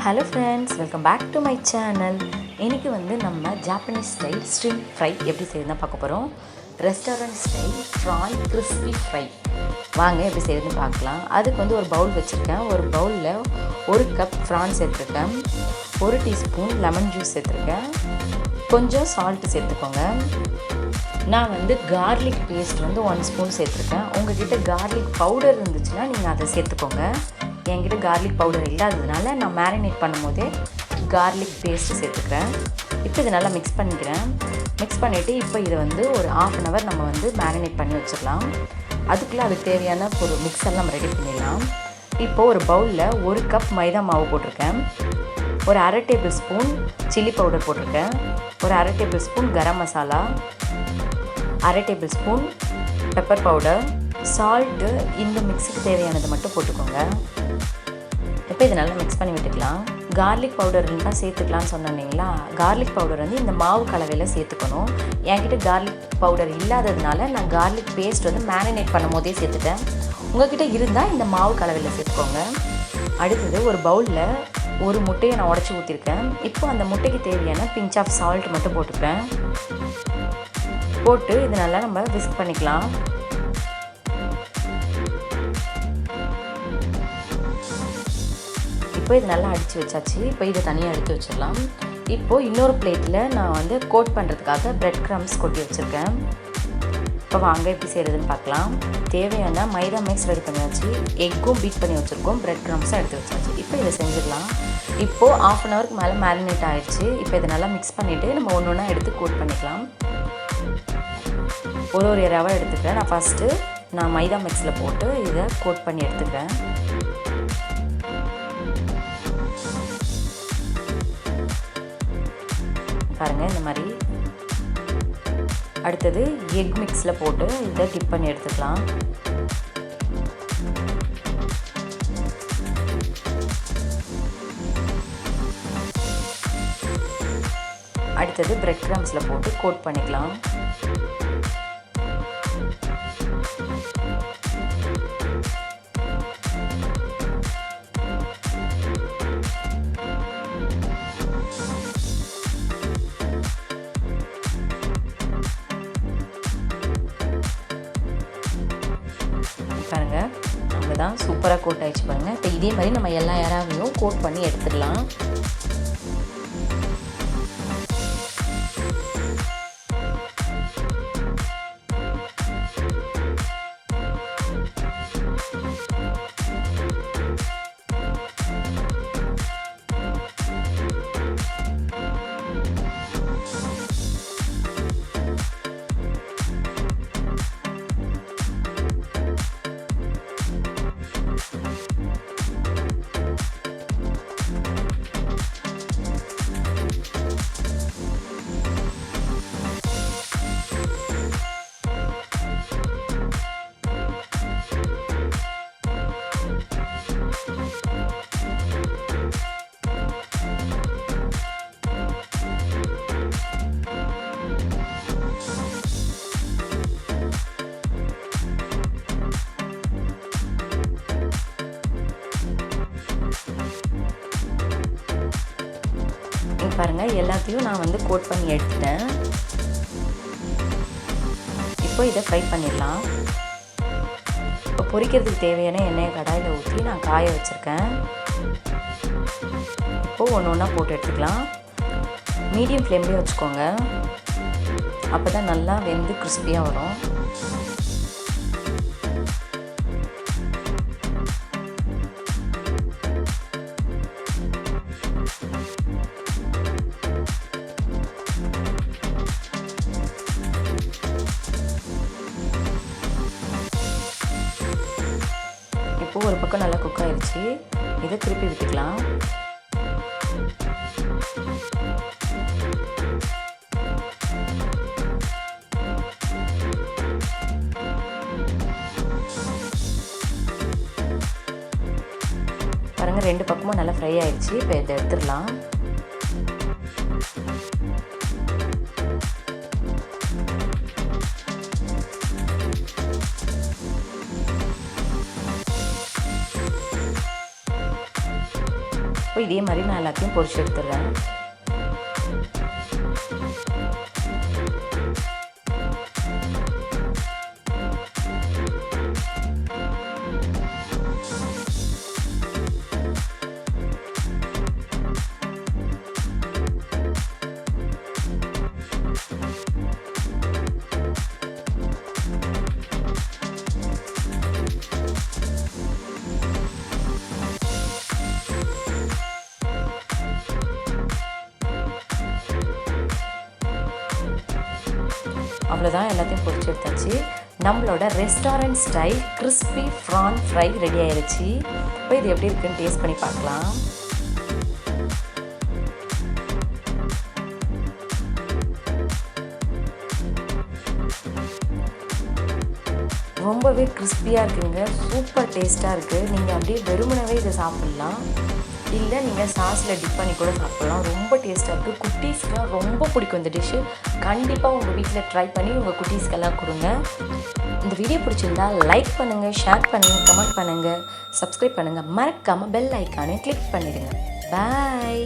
Hello friends, welcome back to my channel. இன்னைக்கு நம்ம Japanese style string fry எப்படி செய்யறதுன்னு பார்க்க போறோம். Restaurant style prawn crispy fry. வாங்க எப்படி செய்யறதுன்னு பார்க்கலாம். அதுக்கு ஒரு பவுல் வச்சிருக்கேன். ஒரு பவுல்ல 1 கப் prawn சேர்த்திருக்கேன். 1 டீஸ்பூன் லெமன் ஜூஸ் சேர்த்திருக்கேன். கொஞ்சம் சால்ட் சேர்த்துக்கோங்க. நான் garlic paste 1 ஸ்பூன் சேர்த்திருக்கேன். உங்ககிட்ட garlic powder இருந்துச்சுன்னா நீங்க அதை சேர்த்துக்கோங்க. என்கிட்ட garlic powder இல்லாததுனால நான் மேரினேட் பண்ணும்போதே garlic paste சேர்த்துக்கிறேன். இப்போ இதை நல்லா மிக்ஸ் பண்ணிக்கிறேன். மிக்ஸ் பண்ணிவிட்டு இப்போ இதை ஒரு 1/2 hour நம்ம மேரினேட் பண்ணி வச்சிடலாம். அதுக்குள்ளே அதுக்கு தேவையான ஒரு மிக்ஸர் நம்ம ரெடி பண்ணிடலாம். இப்போது ஒரு பவுலில் 1 கப் மைதா மாவு போட்டிருக்கேன். ஒரு 1/2 டேபிள் ஸ்பூன் சில்லி பவுடர் போட்டிருக்கேன். ஒரு 1/2 tablespoon garam masala, 1/2 tablespoon pepper powder, salt இந்த மிக்ஸுக்கு தேவையானது மட்டும் போட்டுக்கோங்க. இப்போ இதை நல்லா மிக்ஸ் பண்ணி விட்டுக்கலாம். கார்லிக் பவுடர் இருந்தால் சேர்த்துக்கலான்னு சொன்னீங்களா, கார்லிக் பவுடர் இந்த மாவு கலவையில் சேர்த்துக்கணும். என்கிட்ட கார்லிக் பவுடர் இல்லாததுனால நான் கார்லிக் பேஸ்ட் மேரினேட் பண்ணும் போதே சேர்த்துட்டேன். உங்கள்கிட்ட இருந்தால் இந்த மாவு கலவையில் சேர்த்துக்கோங்க. அடுத்தது ஒரு பவுலில் 1 முட்டையை நான் உடச்சி ஊற்றிருக்கேன். இப்போ அந்த முட்டைக்கு தேவையான பிஞ்ச் ஆஃப் சால்ட் மட்டும் போட்டுப்பேன். போட்டு இது நல்லா நம்ம விஸ்க் பண்ணிக்கலாம். இப்போ இது நல்லா அடித்து வச்சாச்சு. இப்போ இதை தனியாக எடுத்து வச்சிடலாம். இப்போது இன்னொரு பிளேட்டில் நான் கோட் பண்ணுறதுக்காக பிரெட் க்ரம்ஸ் கொட்டி வச்சுருக்கேன். இப்போ வாங்க எப்படி செய்கிறதுன்னு பார்க்கலாம். தேவையான மைதா மிக்ஸ் ரெடி பண்ணியாச்சு. எக்கும் பீட் பண்ணி வச்சுருக்கோம். பிரெட் க்ரம்ஸும் எடுத்து வச்சாச்சு. இப்போ இதை செஞ்சிடலாம். இப்போது 1/2 hourக்கு மேலே மேரினேட் ஆகிடுச்சு. இப்போ இதை நல்லா மிக்ஸ் பண்ணிவிட்டு நம்ம ஒன்று ஒன்றா எடுத்து கோட் பண்ணிக்கலாம். ஒரு ரவை எடுத்துக்கிறேன். நான் ஃபஸ்ட்டு மைதா மிக்ஸில் போட்டு இதை கோட் பண்ணி எடுத்துக்கிறேன். பாருங்கள் இந்த மாதிரி. அடுத்தது எக் மிக்ஸில் போட்டு இதை டிப் பண்ணி எடுத்துக்கலாம். அடுத்தது பிரெட் க்ரம்ஸில் போட்டு கோட் பண்ணிக்கலாம். பாருங்கள் அவ்வளோதான், சூப்பராக கோட் ஆகிடுச்சு பாருங்கள். இப்போ இதே மாதிரி நம்ம எல்லா இறாவையும் கோட் பண்ணி எடுத்துடலாம். பாருங்கள் எல்லாத்தையும் நான் கோட் பண்ணி எடுத்துட்டேன். இப்போ இதை ஃப்ரை பண்ணிடலாம். இப்போ பொரிக்கிறதுக்கு தேவையான எண்ணெயை கடாயில் ஊற்றி நான் காய வச்சுருக்கேன். இப்போது ஒன்று ஒன்றா போட்டு எடுத்துக்கலாம். மீடியம் ஃப்ளேம்லேயே வச்சுக்கோங்க. அப்போ தான் நல்லா வெந்து கிறிஸ்பியாக வரும். இப்போ ஒரு பக்கம் நல்லா குக் ஆயிடுச்சு. இதை திருப்பி விட்டுக்கலாம். பாருங்கள் 2 பக்கமும் நல்லா ஃப்ரை ஆயிடுச்சு. இப்போ இதை எடுத்துடலாம். இப்போ இதே மாதிரி நான் எல்லாத்தையும் பொரிச்சு எடுத்துடுறேன். அவ்வளோதான், எல்லாத்தையும் பொரிச்சு எடுத்தாச்சு. நம்மளோட restaurant style crispy PRAN fry ready ஆயிடுச்சு. இப்போ இது எப்படி இருக்குன்னு டேஸ்ட் பண்ணி பார்க்கலாம். ரொம்பவே கிறிஸ்பியாக இருக்குங்க, சூப்பர் டேஸ்ட்டாக இருக்குது. நீங்கள் அப்படியே வெறுமனவே இதை சாப்பிட்லாம், இல்லை நீங்கள் சாஸில் டிப் பண்ணி கூட சாப்பிட்லாம். ரொம்ப டேஸ்ட்டாக இருக்குது. குட்டீஸ்க்கெலாம் ரொம்ப பிடிக்கும் இந்த டிஷ்ஷு. கண்டிப்பாக உங்கள் வீட்டில் ட்ரை பண்ணி உங்கள் குட்டீஸ்க்கெல்லாம் கொடுங்க. இந்த வீடியோ பிடிச்சிருந்தா லைக் பண்ணுங்கள், ஷேர் பண்ணுங்கள், கமெண்ட் பண்ணுங்கள், சப்ஸ்கிரைப் பண்ணுங்கள். மறக்காமல் பெல் ஐக்கானை கிளிக் பண்ணிடுங்க. பாய்.